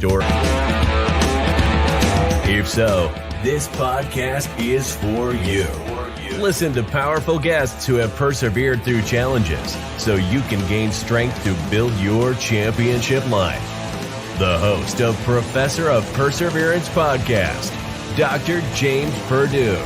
Door. If so, this podcast is for you. Listen to powerful guests who have persevered through challenges so you can gain strength to build your championship life. The host of Professor of Perseverance podcast, Dr. James Purdue.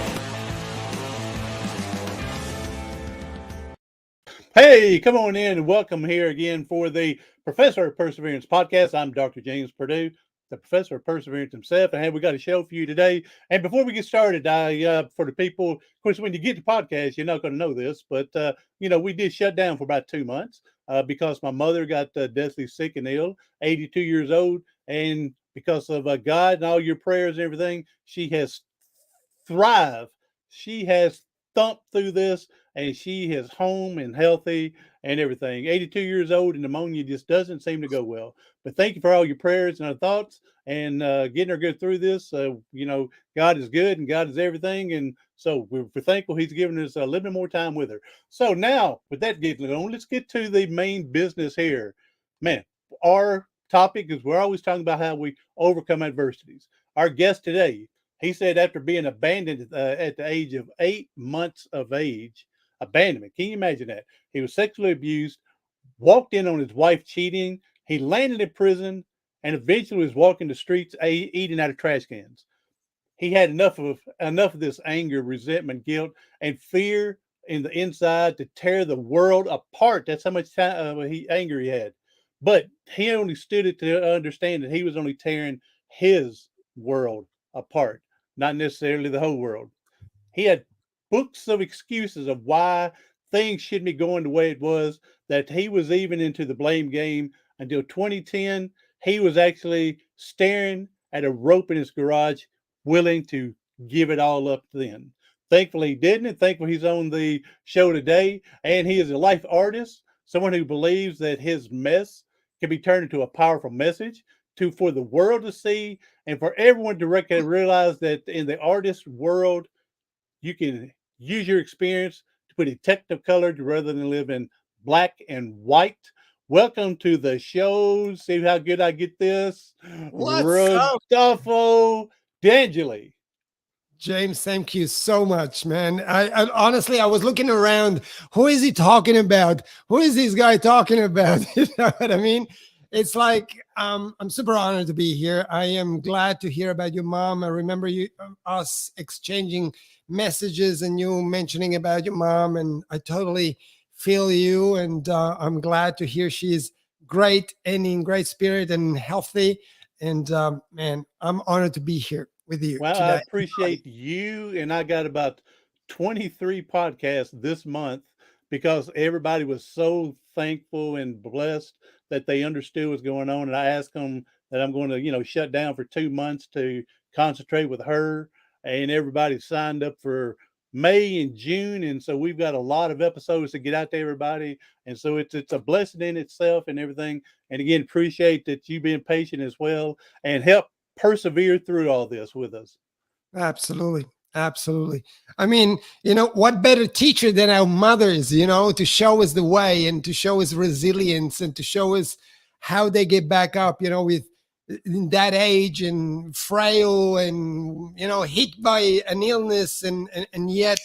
Hey, come on in and welcome here again for the Professor of Perseverance podcast. I'm Dr. James Purdue, the Professor of Perseverance himself, and we got a show for you today. And before we get started, for the people, of course, when you get the podcast, you're not going to know this, but we did shut down for about 2 months because my mother got deathly sick and ill, 82 years old, and because of God and all your prayers and everything, she has thrived. She has thumped through this, and she is home and healthy and everything. 82 years old, and pneumonia just doesn't seem to go well. But thank you for all your prayers and our thoughts and getting her good through this. God is good and God is everything. And so we're thankful He's given us a little bit more time with her. So now, with that getting on, let's get to the main business here. Man, our topic is we're always talking about how we overcome adversities. Our guest today, he said after being abandoned at the age of 8 months of age, abandonment. Can you imagine that? He was sexually abused, walked in on his wife cheating. He landed in prison and eventually was walking the streets eating out of trash cans. He had enough of this anger, resentment, guilt, and fear in the inside to tear the world apart. That's how much anger he had. But he only stood it to understand that he was only tearing his world apart, not necessarily the whole world. He had books of excuses of why things shouldn't be going the way it was, that he was even into the blame game until 2010. He was actually staring at a rope in his garage, willing to give it all up then. Thankfully, he didn't, and thankfully he's on the show today. And he is a life artist, someone who believes that his mess can be turned into a powerful message for the world to see and for everyone to realize that in the artist world, you can use your experience to put a technicolor color rather than live in black and white. Welcome to the show. See how good I get this. What's up, Rodolfo De Angeli. James? Thank you so much, man. I honestly, I was looking around. Who is he talking about? Who is this guy talking about? You know what I mean? It's like I'm super honored to be here. I am glad to hear about your mom. I remember us exchanging messages and you mentioning about your mom, and I totally feel you. And I'm glad to hear she's great and in great spirit and healthy. And man, I'm honored to be here with you Well, I today. appreciate you. And I got about 23 podcasts this month because everybody was so thankful and blessed that they understood what's going on. And I asked them that I'm going to, shut down for 2 months to concentrate with her. And everybody signed up for May and June. And so we've got a lot of episodes to get out to everybody. And so it's a blessing in itself and everything. And again, appreciate that you being patient as well and help persevere through all this with us. Absolutely. Absolutely. I mean, what better teacher than our mothers, to show us the way and to show us resilience and to show us how they get back up, with in that age and frail and, hit by an illness and yet,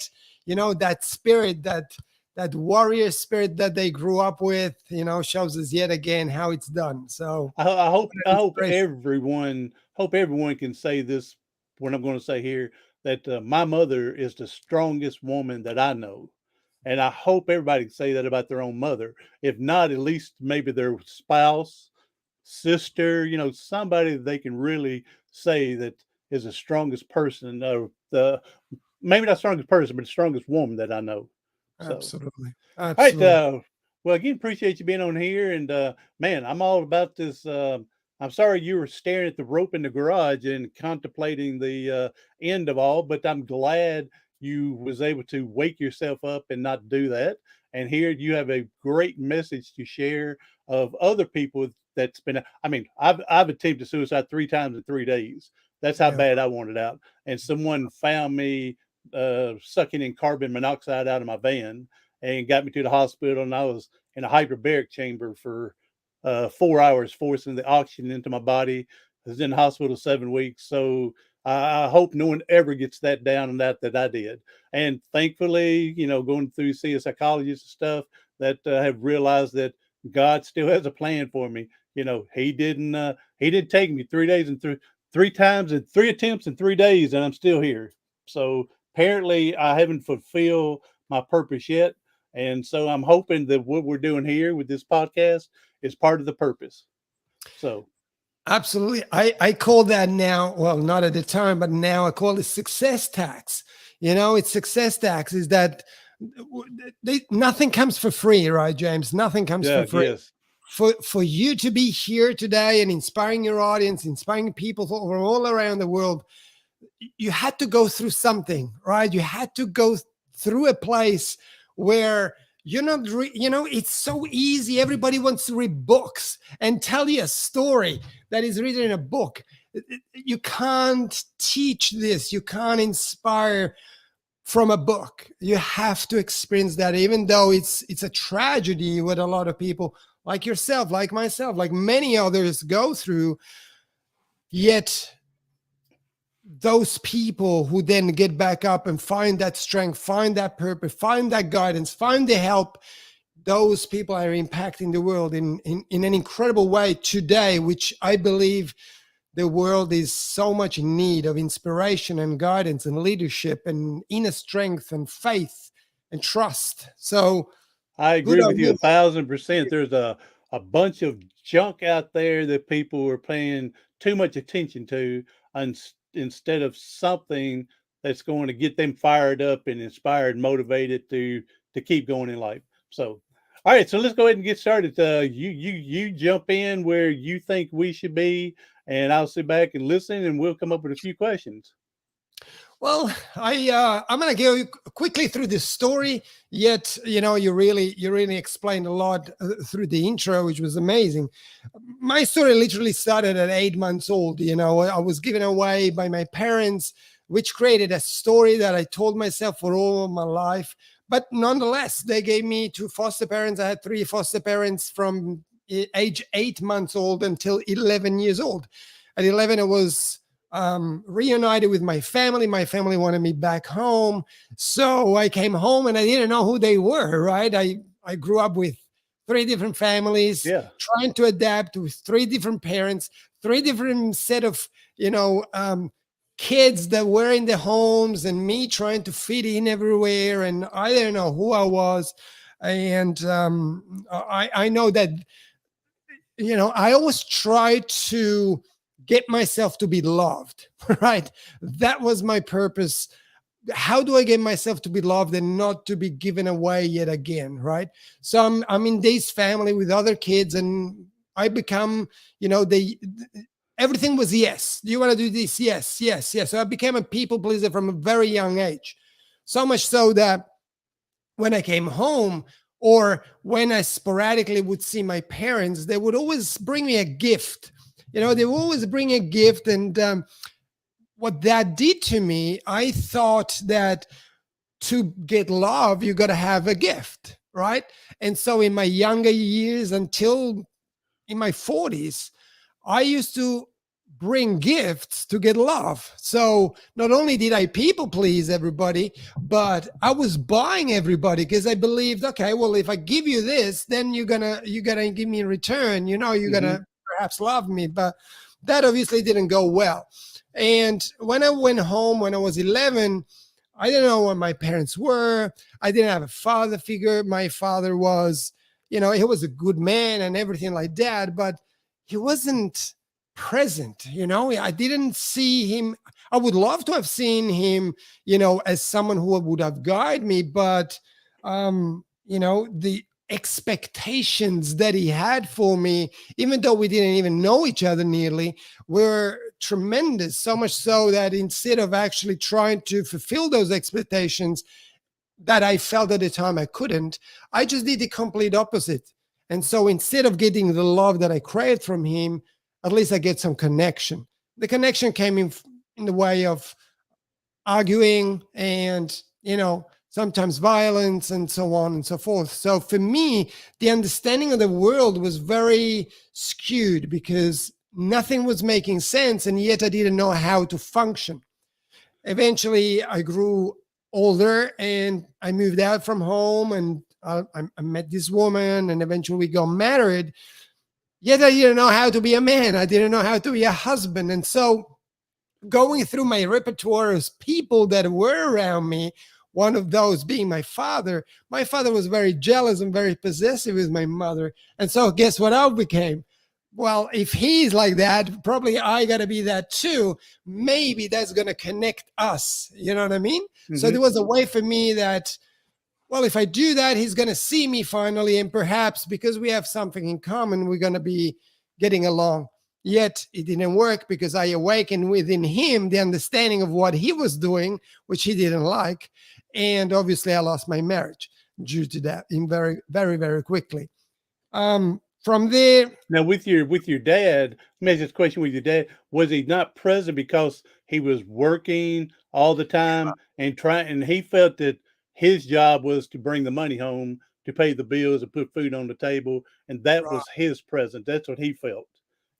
that spirit, that warrior spirit that they grew up with, shows us yet again how it's done. So I hope everyone can say this. What I'm going to say here that my mother is the strongest woman that I know, and I hope everybody can say that about their own mother. If not, at least maybe their spouse, sister, somebody that they can really say that is the strongest person, the maybe not strongest person, but the strongest woman that I know. So. absolutely. All right. Absolutely. Well, again, appreciate you being on here. And man, I'm all about this. I'm sorry you were staring at the rope in the garage and contemplating the end of all, but I'm glad you was able to wake yourself up and not do that. And here you have a great message to share of other people that's been. I mean, I've attempted suicide 3 times in 3 days. That's how Yeah. bad I wanted out. And someone found me sucking in carbon monoxide out of my van and got me to the hospital. And I was in a hyperbaric chamber for 4 hours, forcing the oxygen into my body. I was in the hospital 7 weeks. So I hope no one ever gets that down and that I did. And thankfully, going through seeing psychologists and stuff that have realized that God still has a plan for me. He did take me 3 days and three times and 3 attempts in 3 days, and I'm still here. So apparently I haven't fulfilled my purpose yet. And so I'm hoping that what we're doing here with this podcast is part of the purpose. So Absolutely. I call that now, well, not at the time, but now I call it success tax. It's success tax is that nothing comes for free, right, James? Nothing comes for free. Yes. For you to be here today and inspiring your audience, inspiring people from all around the world, you had to go through something, right? You had to go through a place where you're not, it's so easy. Everybody wants to read books and tell you a story that is written in a book. You can't teach this. You can't inspire from a book. You have to experience that, even though it's a tragedy what a lot of people like yourself, like myself, like many others go through. Yet those people who then get back up and find that strength, find that purpose, find that guidance, find the help, those people are impacting the world in an incredible way today, which I believe the world is so much in need of inspiration and guidance and leadership and inner strength and faith and trust. So I agree with you 1,000%. There's a bunch of junk out there that people are paying too much attention to, instead of something that's going to get them fired up and inspired, motivated to keep going in life. So, all right, so let's go ahead and get started. You jump in where you think we should be, and I'll sit back and listen, and we'll come up with a few questions. Well, I'm going to go quickly through this story. Yet, you really explained a lot through the intro, which was amazing. My story literally started at 8 months old. I was given away by my parents, which created a story that I told myself for all of my life. But nonetheless, they gave me 2 foster parents. I had 3 foster parents from age 8 months old until 11 years old. At 11, I was reunited with my family. My family wanted me back home. So I came home and I didn't know who they were, right? I grew up with 3 different families, trying to adapt with 3 different parents, 3 different set of, kids that were in the homes, and me trying to fit in everywhere. And I didn't know who I was. And I know that, I always try to get myself to be loved, right? That was my purpose. How do I get myself to be loved and not to be given away yet again, right? So I'm in this family with other kids, and I become, everything was yes. Do you want to do this? Yes, yes, yes. So I became a people pleaser from a very young age. So much so that when I came home, or when I sporadically would see my parents, they would always bring me a gift. They would always bring a gift. And what that did to me, I thought that to get love, you got to have a gift, right? And so in my younger years, until in my 40s, I used to bring gifts to get love. So not only did I people please everybody, but I was buying everybody, because I believed, okay, well, if I give you this, then you're gonna give me in return. You're gonna perhaps love me. But that obviously didn't go well. And when I went home when I was 11, I didn't know what my parents were. I didn't have a father figure. My father was, he was a good man and everything like that, but he wasn't present. I didn't see him. I would love to have seen him, as someone who would have guided me, but the expectations that he had for me, even though we didn't even know each other nearly, were tremendous. So much so that instead of actually trying to fulfill those expectations that I felt at the time I couldn't, I just did the complete opposite. And so instead of getting the love that I craved from him, at least I get some connection. The connection came in the way of arguing and, sometimes violence and so on and so forth. So for me, the understanding of the world was very skewed, because nothing was making sense, and yet I didn't know how to function. Eventually, I grew older and I moved out from home, and I met this woman, and eventually we got married. Yet I didn't know how to be a man. I didn't know how to be a husband. And so going through my repertoire of people that were around me, one of those being my father was very jealous and very possessive with my mother. And so guess what I became? Well, if he's like that, probably I got to be that too. Maybe that's going to connect us. You know what I mean? Mm-hmm. So there was a way for me that, well, if I do that, he's going to see me finally. And perhaps because we have something in common, we're going to be getting along. Yet it didn't work because I awakened within him the understanding of what he was doing, which he didn't like. And obviously I lost my marriage due to that in very, very, very quickly. From there. Now with your dad, let me ask this question with your dad. Was he not present because he was working all the time and he felt that his job was to bring the money home to pay the bills and put food on the table, and that was his presence. That's what he felt.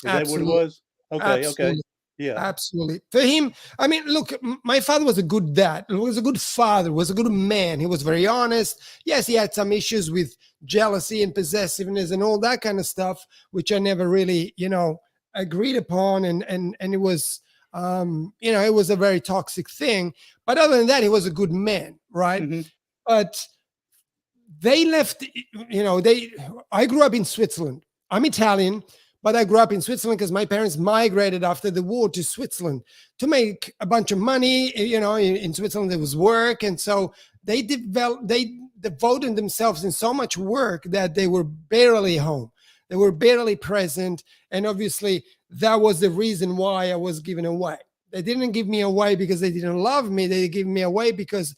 Is Absolutely. that what it was? Okay. Absolutely. Okay. Yeah. Absolutely. For him, I mean, look, my father was a good dad. He was a good father, was a good man. He was very honest. Yes, he had some issues with jealousy and possessiveness and all that kind of stuff, which I never really, agreed upon. And it was, it was a very toxic thing. But other than that, he was a good man, right? Mm-hmm. But they left, I grew up in Switzerland. I'm Italian. But I grew up in Switzerland because my parents migrated after the war to Switzerland to make a bunch of money. In Switzerland there was work, and so they devoted themselves in so much work that they were barely home. They were barely present, and obviously that was the reason why I was given away. They didn't give me away because they didn't love me. They gave me away because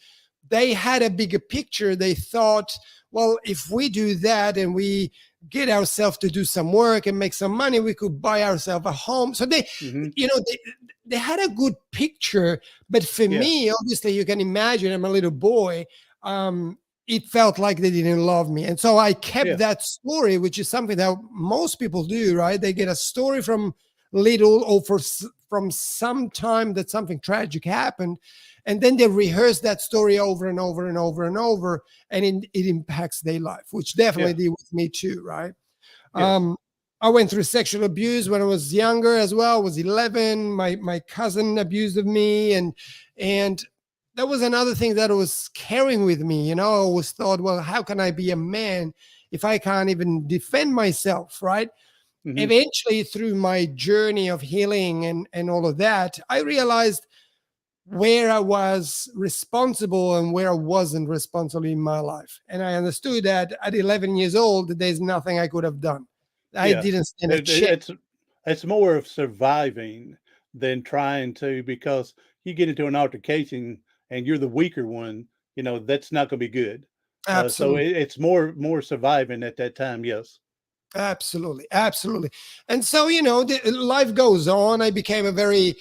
they had a bigger picture. They thought, well, if we do that and we get ourselves to do some work and make some money, we could buy ourselves a home. So they, they had a good picture. But for me, obviously, you can imagine, I'm a little boy. It felt like they didn't love me. And so I kept that story, which is something that most people do, right? They get a story from little or from some time that something tragic happened. And then they rehearse that story over and over and over and over, and it impacts their life, which definitely did with me too, right? Yes. I went through sexual abuse when I was younger as well. I was 11. My cousin abused of me, and that was another thing that I was carrying with me. I always thought, well, how can I be a man if I can't even defend myself, right? Mm-hmm. Eventually, through my journey of healing and all of that, I realized where I was responsible and where I wasn't responsible in my life. And I understood that at 11 years old, there's nothing I could have done. I didn't stand a chance. It's more of surviving than trying to, because you get into an altercation and you're the weaker one, that's not going to be good. Absolutely. So it's more surviving at that time. Yes. Absolutely. Absolutely. And so, life goes on. I became a very,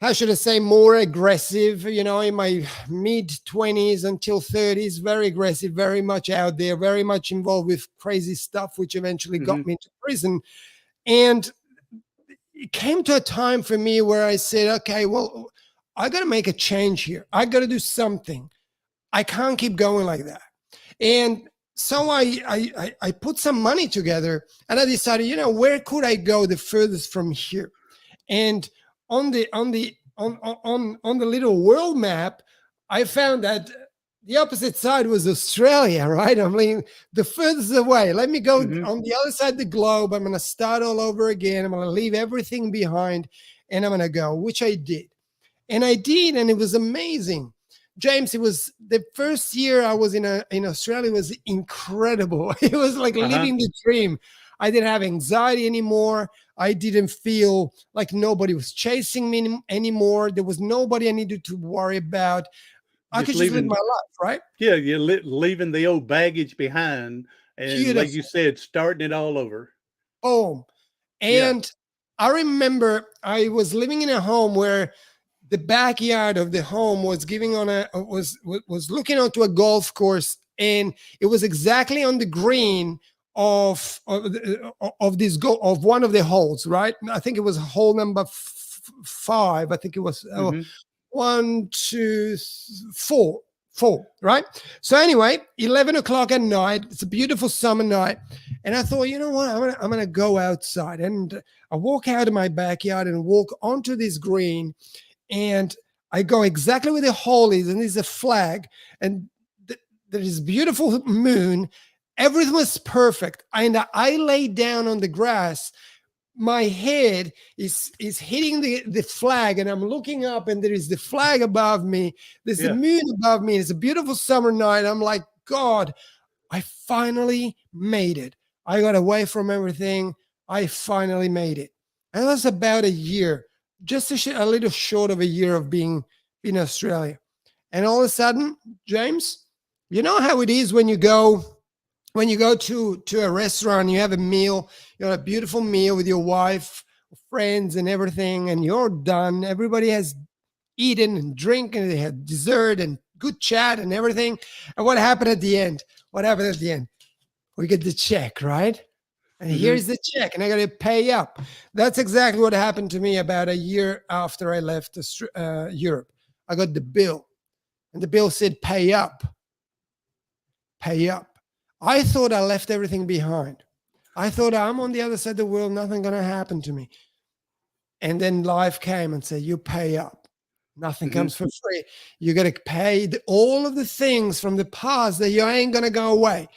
how should I say, more aggressive, in my mid-20s until 30s, very aggressive, very much out there, very much involved with crazy stuff, which eventually got me into prison. And it came to a time for me where I said, okay, well, I got to make a change here. I got to do something. I can't keep going like that. And so I put some money together, and I decided, where could I go the furthest from here? And on the little world map, I found that the opposite side was Australia, right? I mean, the furthest away. Let me go on the other side of the globe. I'm going to start all over again. I'm going to leave everything behind, and I'm going to go, which I did. And I did, and it was amazing. James, it was the first year I was in Australia was incredible. It was like living the dream. I didn't have anxiety anymore. I didn't feel like nobody was chasing me anymore. There was nobody I needed to worry about. I could just live my life, right? Yeah, you're leaving the old baggage behind. And Beautiful. Like you said, starting it all over. Oh, and I remember I was living in a home where the backyard of the home was was looking onto a golf course, and it was exactly on the green of this goal of one of the holes, right? I think it was hole number 5. I think it was Mm-hmm. 1, 2, 4, right? So anyway, 11 o'clock at night. It's a beautiful summer night, and I thought, you know what? I'm gonna go outside, and I walk out of my backyard and walk onto this green, and I go exactly where the hole is, and there's a flag, and there is beautiful moon. Everything was perfect, and I lay down on the grass. My head is hitting the flag, and I'm looking up, and there is the flag above me. There's the moon above me. It's a beautiful summer night. I'm like, God, I finally made it. I got away from everything. I finally made it. And that's about a year, just a little short of a year of being in Australia. And all of a sudden, James, you know how it is when you go to a restaurant, you have a meal, you have a beautiful meal with your wife, friends, and everything, and you're done. Everybody has eaten and drink, and they had dessert and good chat and everything. And what happened at the end? We get the check, right? And here's the check, and I got to pay up. That's exactly what happened to me about a year after I left Europe. I got the bill, and the bill said, pay up. Pay up. I thought I left everything behind. I thought I'm on the other side of the world, nothing going to happen to me. And then life came and said, you pay up. Nothing comes for free. You got to pay all of the things from the past that you ain't going to go away.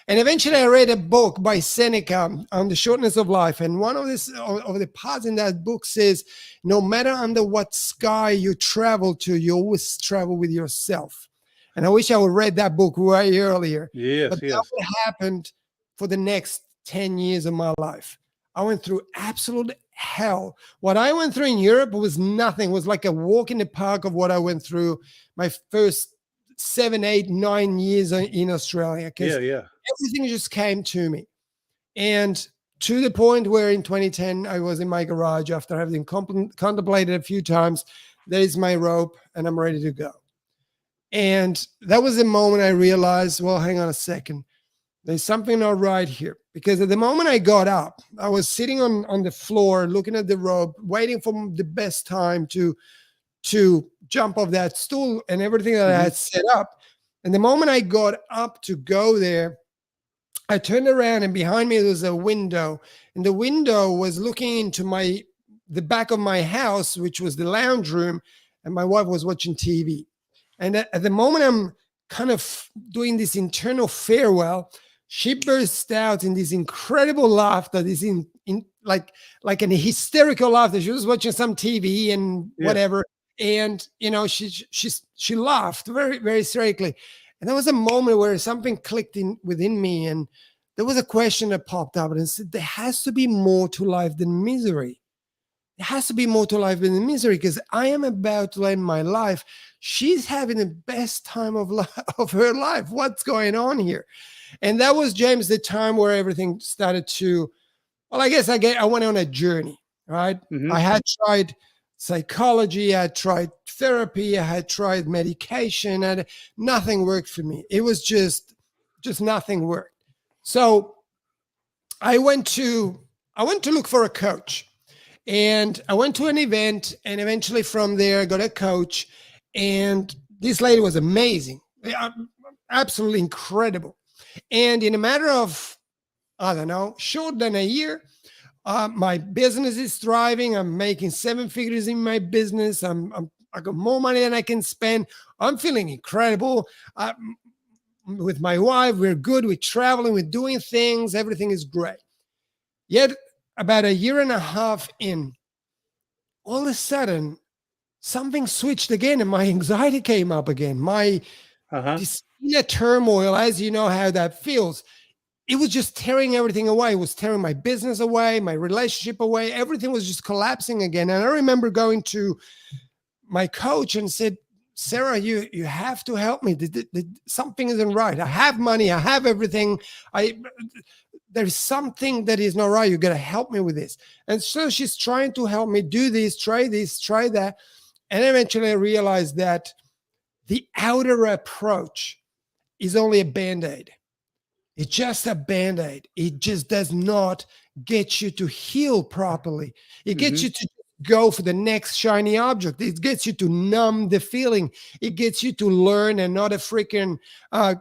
And eventually I read a book by Seneca on the shortness of life. And one of the parts in that book says, no matter under what sky you travel to, you always travel with yourself. And I wish I would read that book way earlier. But that happened for the next 10 years of my life. I went through absolute hell. What I went through in Europe was nothing. It was like a walk in the park of what I went through my first 7, 8, 9 years in Australia. Because everything just came to me. And to the point where in 2010, I was in my garage after having contemplated a few times. There's my rope, and I'm ready to go. And that was the moment I realized, well, hang on a second. There's something not right here. Because at the moment I got up, I was sitting on the floor, looking at the rope, waiting for the best time to jump off that stool and everything that I had set up. And the moment I got up to go there, I turned around, and behind me there was a window. And the window was looking into the back of my house, which was the lounge room. And my wife was watching TV. And at the moment I'm kind of doing this internal farewell, she burst out in this incredible laughter, this in like an hysterical laughter. She was watching some TV and whatever. And, you know, she laughed very, very hysterically. And there was a moment where something clicked within me. And there was a question that popped up, and said, there has to be more to life than misery. There has to be more to life than misery, because I am about to end my life. She's having the best time of her life. What's going on here? And that was, James, the time where everything started to, well, I guess I went on a journey, right? I had tried psychology, I had tried therapy, I had tried medication, and nothing worked for me. It was just nothing worked. So I went to look for a coach. And I went to an event, and eventually from there I got a coach, and this lady was amazing, absolutely incredible. And in a matter of, I don't know, short than a year, my business is thriving. I'm making 7 figures in my business. I got more money than I can spend. I'm feeling incredible. With my wife, we're good. We're traveling. We're doing things. Everything is great. Yet about a year and a half in, all of a sudden, something switched again, and my anxiety came up again. My this inner turmoil, as you know how that feels, it was just tearing everything away. It was tearing my business away, my relationship away. Everything was just collapsing again. And I remember going to my coach and said, Sarah, you have to help me. Something isn't right. I have money. I have everything. There's something that is not right. You got to help me with this. And so she's trying to help me do this, try that. And eventually I realized that the outer approach is only a Band-Aid. It's just a band-aid. It just does not get you to heal properly. It gets Mm-hmm. you to go for the next shiny object. It gets you to numb the feeling. It gets you to learn another freaking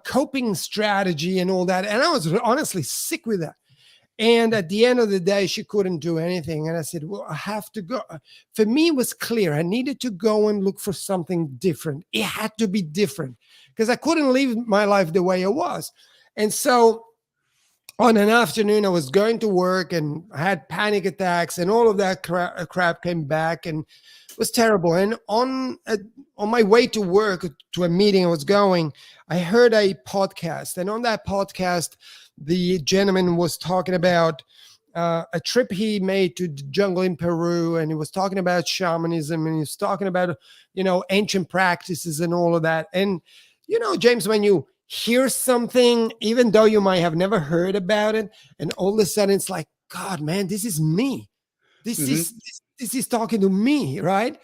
coping strategy and all that. And I was honestly sick with that. And at the end of the day, she couldn't do anything. And I said, well, I have to go. For me, it was clear. I needed to go and look for something different. It had to be different because I couldn't live my life the way it was. And so on an afternoon, I was going to work and I had panic attacks and all of that crap came back and it was terrible. And on my way to work, to a meeting I was going, I heard a podcast. And on that podcast, the gentleman was talking about a trip he made to the jungle in Peru, and he was talking about shamanism, and he was talking about, ancient practices and all of that. And, James, when you hear something, even though you might have never heard about it, and all of a sudden it's like, God, man, this is me. This is talking to me, right?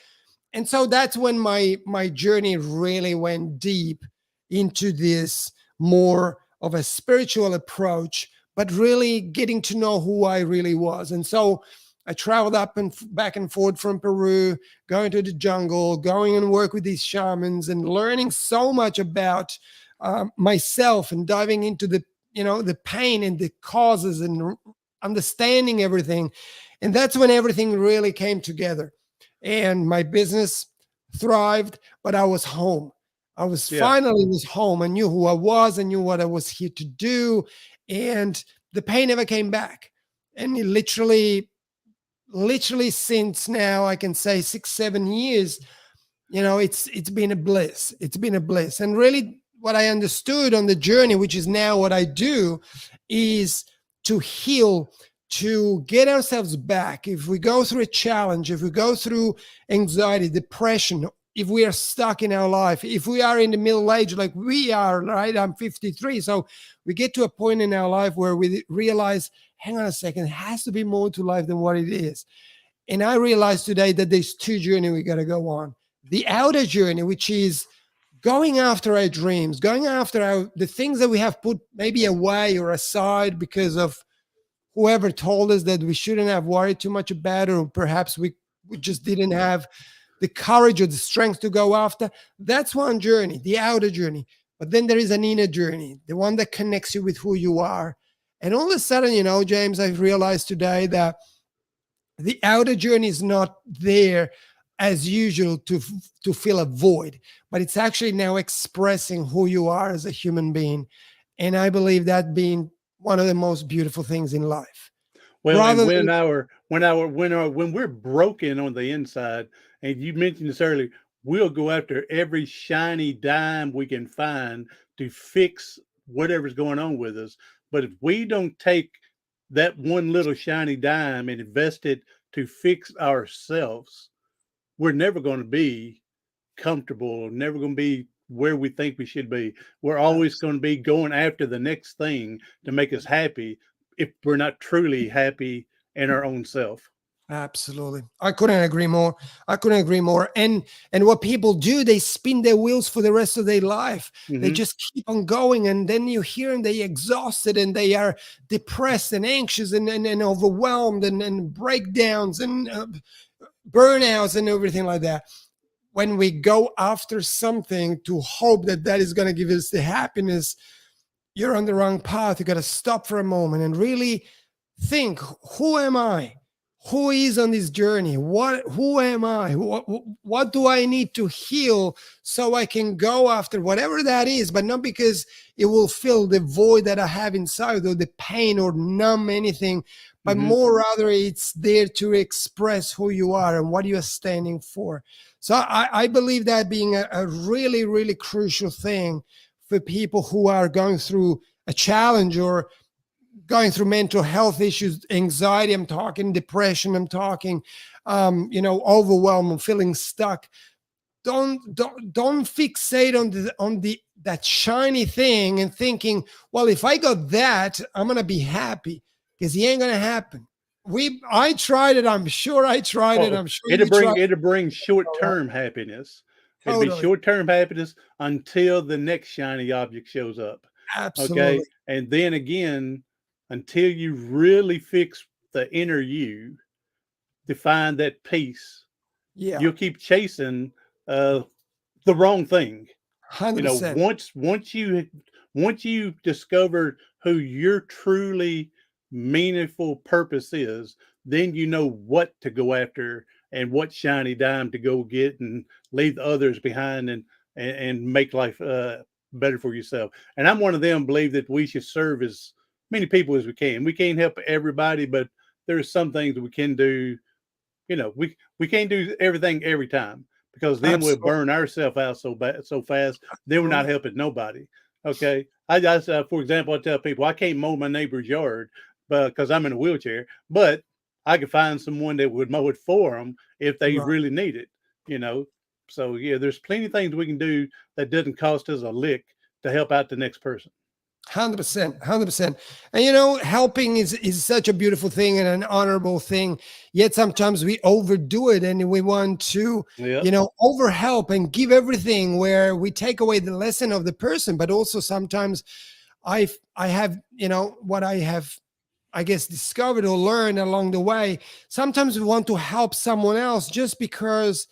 And so that's when my journey really went deep into this more of a spiritual approach, but really getting to know who I really was. And so I traveled up and back and forth from Peru, going to the jungle, going and work with these shamans and learning so much about myself and diving into the pain and the causes and understanding everything. And that's when everything really came together. And my business thrived, but I was home. I was finally was home. I knew who I was. I knew what I was here to do. And the pain never came back. And it literally since now, I can say 6-7 years, it's been a bliss. It's been a bliss. And really what I understood on the journey, which is now what I do, is to heal, to get ourselves back. If we go through a challenge, if we go through anxiety, depression, if we are stuck in our life, if we are in the middle age like we are, right? I'm 53. So we get to a point in our life where we realize, hang on a second, it has to be more to life than what it is. And I realized today that there's two journeys we got to go on. The outer journey, which is going after our dreams, going after the things that we have put maybe away or aside because of whoever told us that we shouldn't have worried too much about it, or perhaps we just didn't have the courage or the strength to go after. That's one journey, the outer journey. But then there is an inner journey, the one that connects you with who you are. And all of a sudden, James, I've realized today that the outer journey is not there as usual to fill a void, but it's actually now expressing who you are as a human being. And I believe that being one of the most beautiful things in life. Well, and when we're broken on the inside, and you mentioned this earlier, we'll go after every shiny dime we can find to fix whatever's going on with us. But if we don't take that one little shiny dime and invest it to fix ourselves, we're never going to be comfortable, never going to be where we think we should be. We're always going to be going after the next thing to make us happy if we're not truly happy in our own self. Absolutely. I couldn't agree more. And what people do, they spin their wheels for the rest of their life. Mm-hmm. They just keep on going. And then you hear them, they exhausted and they are depressed and anxious and overwhelmed and breakdowns and burnouts and everything like that. When we go after something to hope that is going to give us the happiness, you're on the wrong path. You got to stop for a moment and really think, who am I? Who is on this journey? Who am I? What do I need to heal so I can go after whatever that is, but not because it will fill the void that I have inside or the pain or numb anything, but more rather it's there to express who you are and what you are standing for. So I believe that being a really, really crucial thing for people who are going through a challenge or going through mental health issues, anxiety, I'm talking depression, I'm talking, overwhelm, feeling stuck. Don't fixate on that shiny thing and thinking, well, if I got that, I'm gonna be happy, because it ain't gonna happen. I tried it. I'm sure I tried it. I'm sure it'll bring short-term happiness. It'll be short-term happiness until the next shiny object shows up. Absolutely. Okay. And then again, until you really fix the inner you, to find that peace, Yeah, you'll keep chasing uh, the wrong thing. You know, 100%. once you discover who your truly meaningful purpose is, then you know what to go after and what shiny dime to go get and leave the others behind, and make life better for yourself. And I'm one of them believe that we should serve as many people as we can. We can't help everybody, but there's some things that we can do. You know, we can't do everything every time, because then we'll Absolutely. burn ourselves out so fast. Then we're not Absolutely. helping nobody. Okay, I for example, I tell people I can't mow my neighbor's yard, but because I'm in a wheelchair, but I could find someone that would mow it for them if they Right. really need it. You know, so yeah, there's plenty of things we can do that doesn't cost us a lick to help out the next person. 100%, 100%. And helping is such a beautiful thing and an honorable thing. Yet sometimes we overdo it and we want to, Yep. overhelp and give everything, where we take away the lesson of the person. But also sometimes I have, what I have, I guess, discovered or learned along the way. Sometimes we want to help someone else just because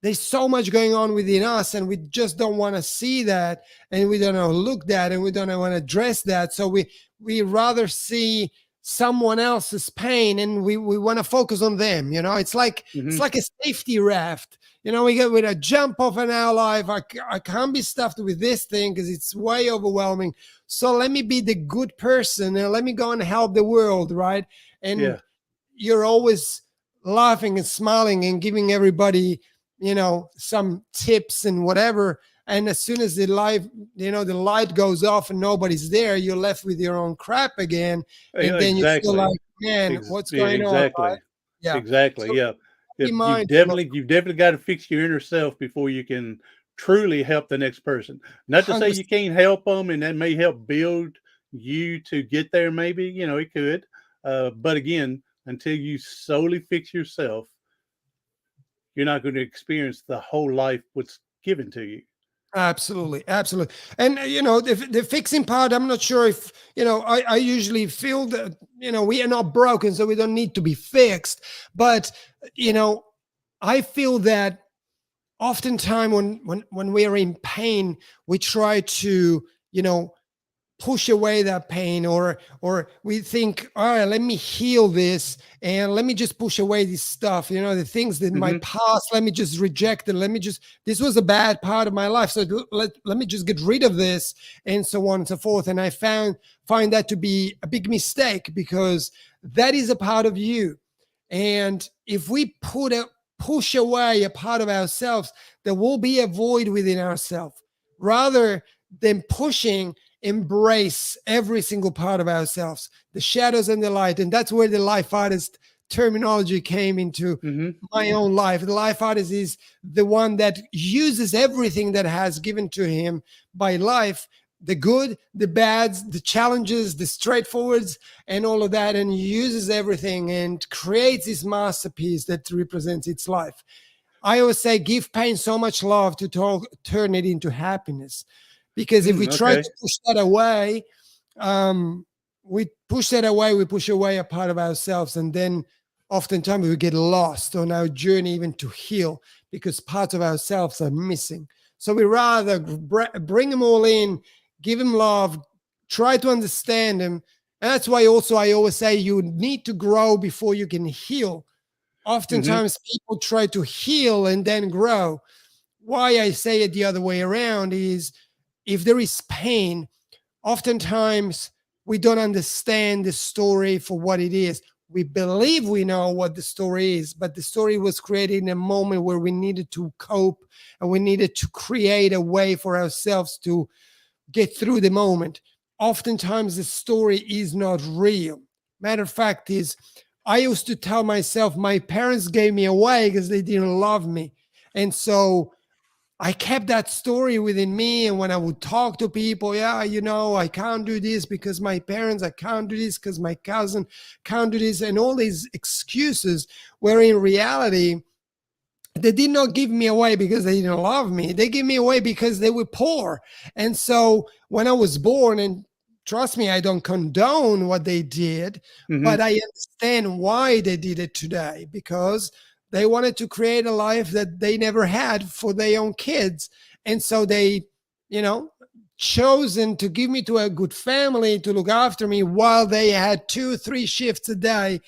there's so much going on within us and we just don't want to see that, and we don't want to look that, and we don't want to address that. So we rather see someone else's pain, and we want to focus on them. It's Hmm. like a safety raft. We get with a jump off in our life. I can't be stuffed with this thing because it's way overwhelming. So let me be the good person and let me go and help the world, right? Yeah. And you're always laughing and smiling and giving everybody, some tips and whatever. And as soon as the light goes off and nobody's there, you're left with your own crap again. And then you feel Exactly. like, man, what's Yeah, going on, right? exactly. Yeah. Exactly. So Yeah. be You've mindful of definitely got to fix your inner self before you can truly help the next person. Not to say 100%. you can't help them, and that may help build you to get there. Maybe it could, but again, until you solely fix yourself, you're not going to experience the whole life what's given to you. Absolutely, absolutely. And the fixing part, I'm not sure if I usually feel that we are not broken, so we don't need to be fixed. But you know, I feel that oftentimes when we are in pain, we try to push away that pain, or we think, all right, let me heal this and let me just push away this stuff, the things that my Hmm. past, let me just reject it, this was a bad part of my life, so let me just get rid of this, and so on and so forth. And I find that to be a big mistake, because that is a part of you. And if we push away a part of ourselves, there will be a void within ourselves. Rather than pushing, embrace every single part of ourselves, the shadows and the light. And that's where the life artist terminology came into Hmm. my own life. The life artist is the one that uses everything that has given to him by life, the good, the bads, the challenges, the straightforwards, and all of that, and uses everything and creates this masterpiece that represents its life. I always say, give pain so much love to turn it into happiness. Because if we try Okay. to push that away, we push away a part of ourselves. And then oftentimes we get lost on our journey even to heal, because parts of ourselves are missing. So we rather bring them all in, give them love, try to understand them. And that's why also I always say you need to grow before you can heal. Hmm. Oftentimes people try to heal and then grow. Why I say it the other way around is, if there is pain, oftentimes we don't understand the story for what it is. We believe we know what the story is, but the story was created in a moment where we needed to cope and we needed to create a way for ourselves to get through the moment. Oftentimes the story is not real. Matter of fact is, I used to tell myself my parents gave me away because they didn't love me. And so I kept that story within me. And when I would talk to people, yeah, I can't do this because my parents, I can't do this because my cousin can't do this, and all these excuses, where in reality, they did not give me away because they didn't love me. They gave me away because they were poor. And so when I was born, and trust me, I don't condone what they did, Mm-hmm. but I understand why they did it today, because they wanted to create a life that they never had for their own kids. And so they, you know, chosen to give me to a good family to look after me while they had 2-3 shifts a day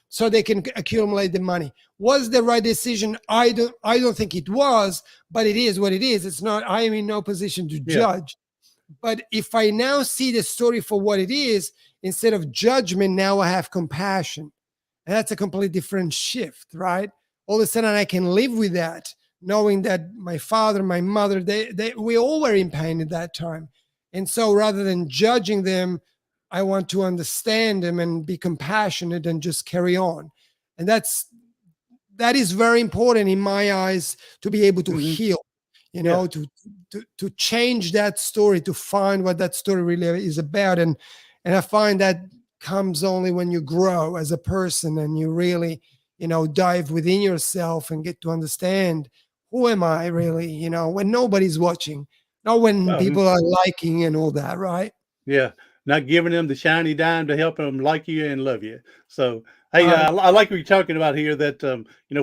so they can accumulate the money. Was the right decision? I don't think it was, but it is what it is. It's not, I am in no position to Yeah. judge. But if I now see the story for what it is, instead of judgment, now I have compassion. And that's a completely different shift, right? All of a sudden I can live with that, knowing that my father, my mother, we all were in pain at that time. And so rather than judging them, I want to understand them and be compassionate and just carry on. And that is very important in my eyes, to be able to Mm-hmm. heal, you Yeah. know, to change that story, to find what that story really is about. And I find that comes only when you grow as a person and you really, you know, dive within yourself and get to understand, who am I really, you know, when nobody's watching, not when Um, people are liking and all that, right? yeah. Not giving them the shiny dime to help them like you and love you. So, hey, Right. I like what you're talking about here, that,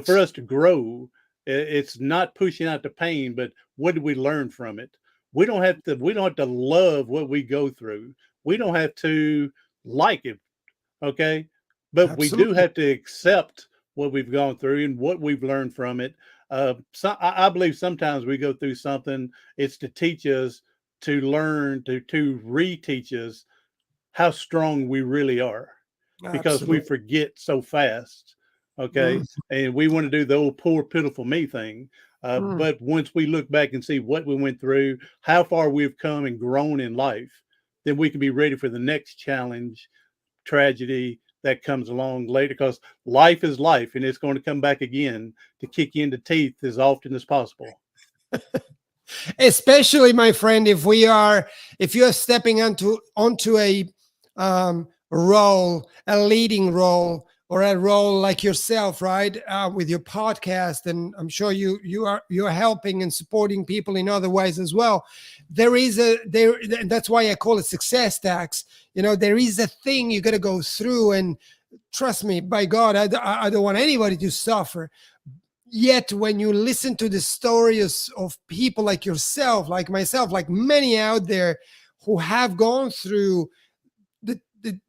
for us to grow, it's not pushing out the pain, but what did we learn from it? We don't have to love what we go through. We don't have to like it. Okay. But we do Absolutely. have to accept what we've gone through and what we've learned from it. I believe sometimes we go through something, it's to teach us, to learn, to reteach us how strong we really are, because we Absolutely. forget so fast. Okay. Mm, And we want to do the old poor, pitiful me thing. mm. But once we look back and see what we went through, how far we've come and grown in life, then we can be ready for the next challenge, tragedy that comes along later, because life is life and it's going to come back again to kick you in the teeth as often as possible. Especially, my friend, if you are stepping onto a role, a leading role, or a role like yourself, right, with your podcast, and I'm sure you're helping and supporting people in other ways as well. That's why I call it success tax. You know, there is a thing you got to go through, and trust me, by God, I don't want anybody to suffer. Yet when you listen to the stories of people like yourself, like myself, like many out there who have gone through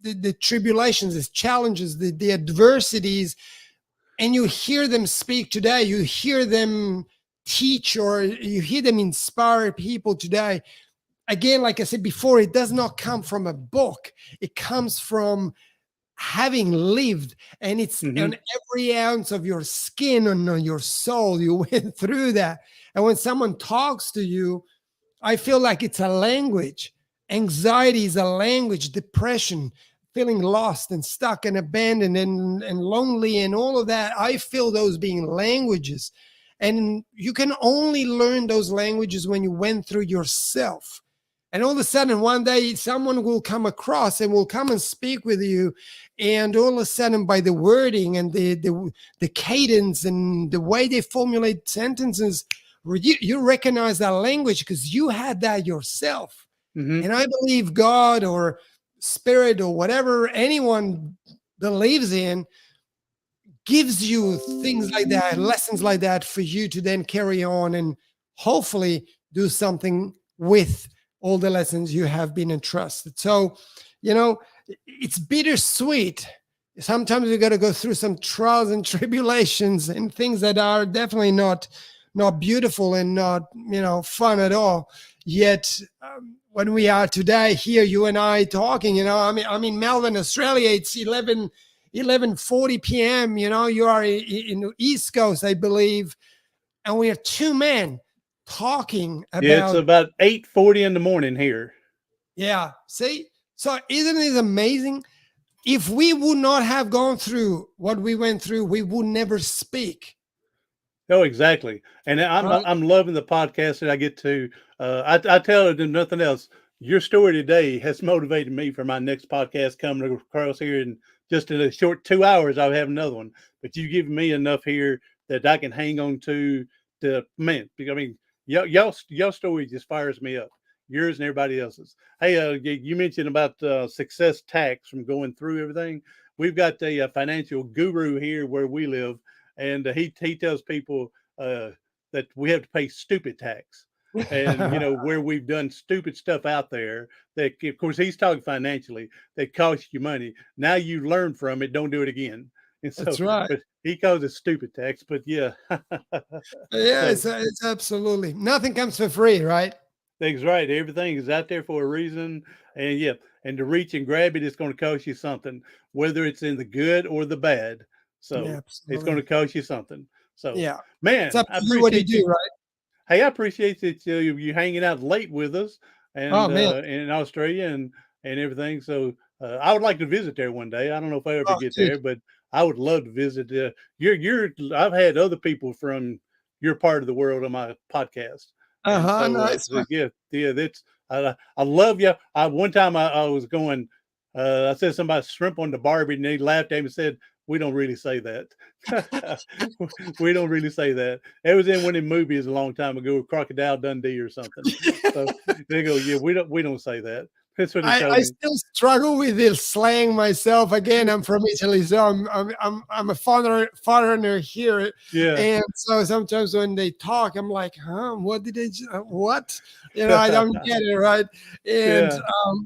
the tribulations, the challenges, the adversities, and you hear them speak today, you hear them teach, or you hear them inspire people today. Again, like I said before, it does not come from a book. It comes from having lived, and it's Mm-hmm. on every ounce of your skin and on your soul. You went through that. And when someone talks to you, I feel like it's a language. Anxiety is a language. Depression, feeling lost and stuck and abandoned and lonely and all of that, I feel those being languages. And you can only learn those languages when you went through yourself. And all of a sudden, one day, someone will come across and will come and speak with you. And all of a sudden, by the wording and the cadence and the way they formulate sentences, you recognize that language because you had that yourself. Mm-hmm. And I believe God or spirit or whatever anyone believes in gives you things like that, lessons like that for you to then carry on and hopefully do something with all the lessons you have been entrusted. So, you know, it's bittersweet. Sometimes you got to go through some trials and tribulations and things that are definitely not beautiful and not, you know, fun at all. Yet when we are today here, you and I talking, you know, I'm in Melbourne, Australia. It's 11:40 p.m. You know, you are in the East Coast, I believe, and we are two men talking Yeah, it's about. about 8:40 in the morning here. Yeah, see, so isn't it amazing? If we would not have gone through what we went through, we would never speak. Oh, exactly. And Right? I'm loving the podcast that I get to. I tell it, if nothing else, your story today has motivated me for my next podcast coming across here. And just in a short 2 hours, I'll have another one. But you've given me enough here that I can hang on to, man. I mean, y'all story just fires me up. yours and everybody else's. Hey, you mentioned about success tax from going through everything. We've got a financial guru here where we live, and he tells people that we have to pay stupid tax. And where we've done stupid stuff out there that, of course, he's talking financially, that costs you money. Now you learn from it, don't do it again. And so, That's right. but he calls it stupid tax. But yeah, Yeah, so it's absolutely nothing comes for free, right? that's right. Everything is out there for a reason. And yeah, and to reach and grab it, it's going to cost you something, whether it's in the good or the bad. Yeah, So it's going to absolutely. cost you something. So, Yeah, it's man, up I to you what you appreciate you. do, right? Hey, I appreciate that you hanging out late with us Oh and man, in Australia and everything. So I would like to visit there one day. I don't know if I ever oh get dude, there, but I would love to visit. You're. I've had other people from your part of the world on my podcast, and nice so one. yeah. That's I love you. One time I was going. I said somebody shrimp on the Barbie, and they laughed at me and said, "We don't really say that. We don't really say that." It was in one of the movies a long time ago, Crocodile Dundee or something. So they go, "Yeah, we don't say that." That's what he I told me. still struggle with this slang myself. Again, I'm from Italy, so I'm a foreigner here, Yeah. and so sometimes when they talk, I'm like, huh, what did they? What? I don't get it, right? And Yeah.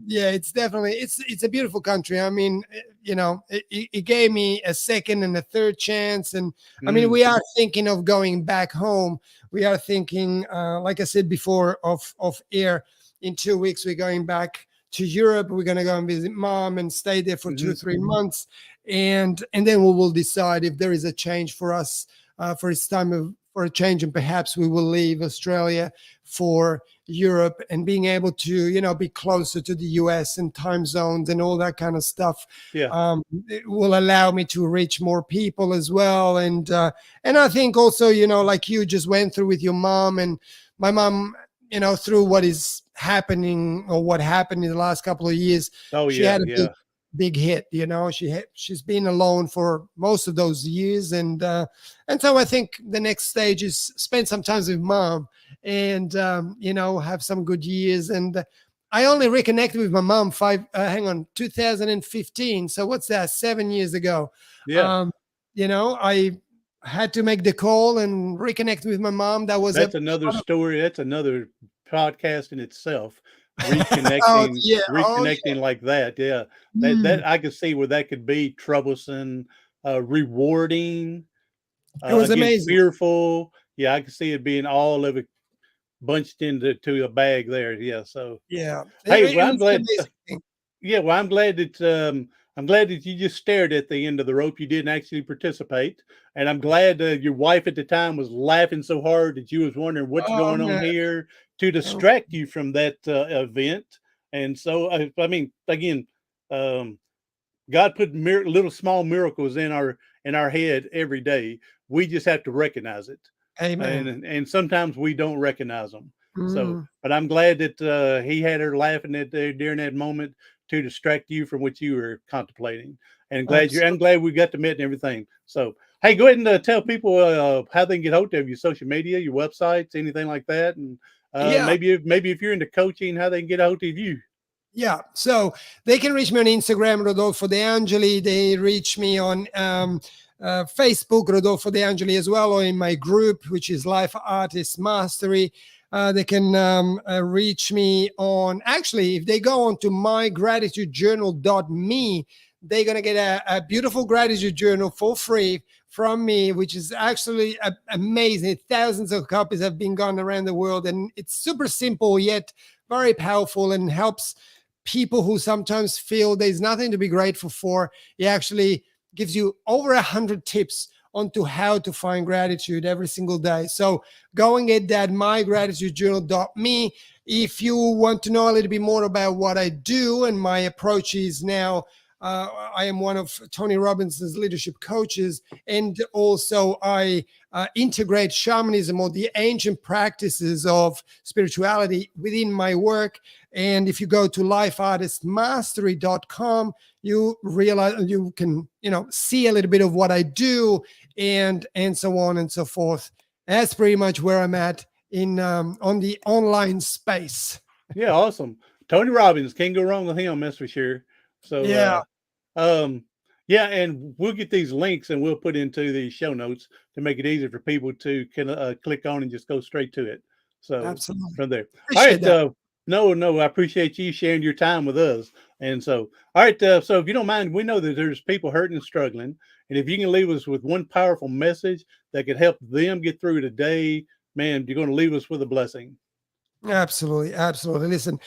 yeah, it's definitely it's a beautiful country. I mean, it gave me a second and a third chance, and I mean, Mm. we are thinking of going back home. We are thinking, like I said before, of air. In 2 weeks, we're going back to Europe. We're gonna go and visit mom and stay there for two, Hmm. 3 months, and then we will decide if there is a change for us. For it's time for a change, and perhaps we will leave Australia for Europe and being able to be closer to the US and time zones and all that kind of stuff. Yeah. It will allow me to reach more people as well, and I think also like you just went through with your mom and my mom, through what is happening or what happened in the last couple of years, Oh she yeah. had a Yeah. big hit. She's been alone for most of those years, and so I think the next stage is spend some time with mom and have some good years. And I only reconnected with my mom 2015. So what's that? 7 years ago. Yeah. Um, I had to make the call and reconnect with my mom. That was a That's another story. That's another podcast in itself. oh Reconnecting, yeah, oh yeah. reconnecting like that. Yeah. Mm. That I could see where that could be troublesome, rewarding, It was again, amazing. fearful. Yeah, I could see it being all of it bunched into a bag there. Yeah. So Yeah, hey, it well, I'm was an glad. amazing thing. Yeah, well, I'm glad that you just stared at the end of the rope. You didn't actually participate, and I'm glad your wife at the time was laughing so hard that you was wondering what's Oh going on man. here to Oh, distract you from that event. And so, I mean, again, um, God put little small miracles in our head every day. We just have to recognize it, amen. and sometimes we don't recognize them. So, Mm, but I'm glad that he had her laughing at during that moment to distract you from what you were contemplating. And I'm absolutely. glad we got to meet and everything. So, hey, go ahead and tell people how they can get hold of you, social media, your websites, anything like that, and Yeah, maybe if you're into coaching, how they can get a hold of you. yeah. So they can reach me on Instagram, Rodolfo De Angeli. They reach me on Facebook, Rodolfo De Angeli, as well, or in my group, which is Life Artist Mastery. They can reach me on, actually, if they go on to mygratitudejournal.me, they're going to get a beautiful gratitude journal for free from me, which is actually amazing. Thousands of copies have been gone around the world, and it's super simple yet very powerful and helps people who sometimes feel there's nothing to be grateful for. It actually gives you over 100 tips onto how to find gratitude every single day. So go and get that mygratitudejournal.me. If you want to know a little bit more about what I do and my approach is now, I am one of Tony Robbins's leadership coaches, and also I integrate shamanism or the ancient practices of spirituality within my work. And if you go to lifeartistmastery.com, you realize you can see a little bit of what I do and so on and so forth. That's pretty much where I'm at in on the online space. Yeah, awesome. Tony Robbins, can't go wrong with him, that's for sure. So, Yeah, yeah, and we'll get these links and we'll put into the show notes to make it easier for people to click on and just go straight to it. So absolutely. from there, all Appreciate right. that. No, I appreciate you sharing your time with us. And so, all right. So if you don't mind, we know that there's people hurting and struggling, and if you can leave us with one powerful message that could help them get through today, man, you're going to leave us with a blessing. Absolutely, absolutely. Listen,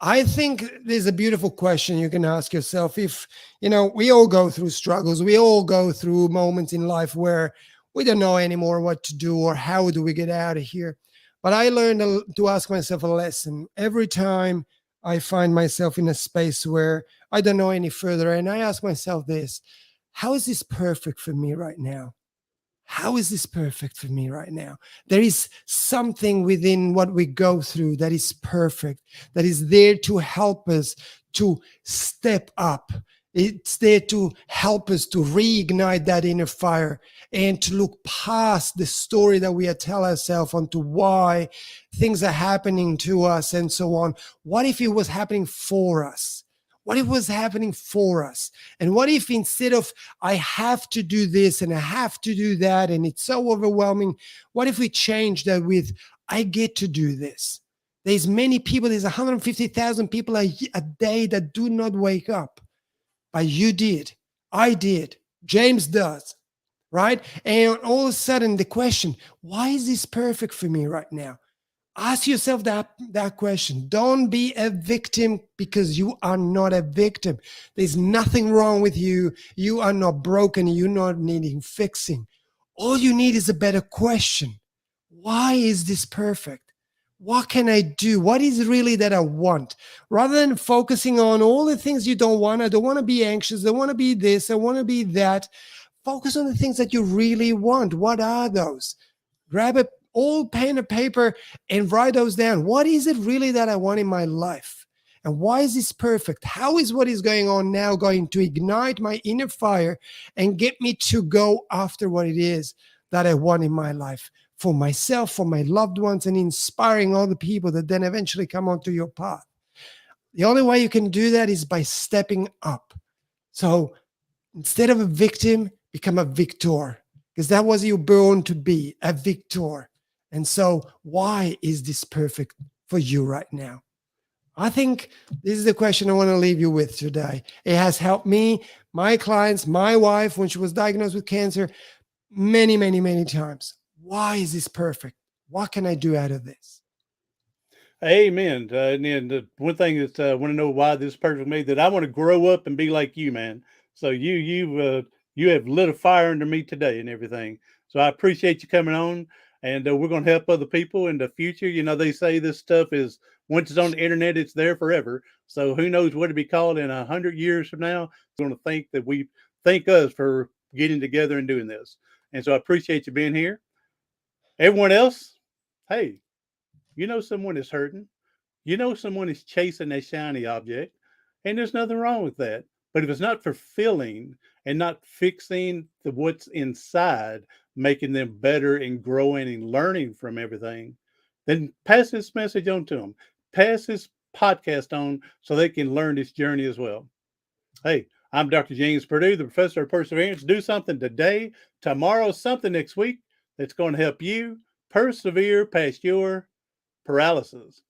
I think there's a beautiful question you can ask yourself. If, we all go through struggles, we all go through moments in life where we don't know anymore what to do or how do we get out of here. But I learned to ask myself a lesson every time I find myself in a space where I don't know any further. And I ask myself this: how is this perfect for me right now? How is this perfect for me right now? There is something within what we go through that is perfect, that is there to help us to step up. It's there to help us to reignite that inner fire and to look past the story that we tell ourselves onto why things are happening to us and so on. What if it was happening for us? What if it was happening for us? And what if instead of I have to do this and I have to do that, and it's so overwhelming. What if we change that with I get to do this? There's many people, there's 150,000 people a day that do not wake up. But you did. I did. James does. Right? And all of a sudden, the question, why is this perfect for me right now? Ask yourself that question. Don't be a victim, because you are not a victim. There's nothing wrong with you. You are not broken. You're not needing fixing. All you need is a better question. Why is this perfect? What can I do? What is really that I want? Rather than focusing on all the things you don't want. I don't want to be anxious. I want to be this. I want to be that. Focus on the things that you really want. What are those? Grab a old pen and paper and write those down. What is it really that I want in my life? And why is this perfect? How is what is going on now going to ignite my inner fire and get me to go after what it is that I want in my life for myself, for my loved ones, and inspiring all the people that then eventually come onto your path? The only way you can do that is by stepping up. So instead of a victim, become a victor, because that was you born to be, a victor. And so, why is this perfect for you right now? I think this is the question I want to leave you with today. It has helped me, my clients, my wife, when she was diagnosed with cancer, many, many, many times. Why is this perfect? What can I do out of this? Amen. And then the one thing that I want to know why this is perfect for me, that I want to grow up and be like you, man. So you have lit a fire under me today and everything. So I appreciate you coming on, and we're going to help other people in the future. You know, they say this stuff is once it's on the internet, it's there forever. So who knows what it'll be called in 100 years from now? Going to think that we thank us for getting together and doing this. And so I appreciate you being here. Everyone else, hey, you know someone is hurting. You know someone is chasing a shiny object, and there's nothing wrong with that. But if it's not fulfilling and not fixing what's inside, making them better and growing and learning from everything, then pass this message on to them. Pass this podcast on so they can learn this journey as well. Hey, I'm Dr. James Purdue, the professor of perseverance. Do something today, tomorrow, something next week that's going to help you persevere past your paralysis.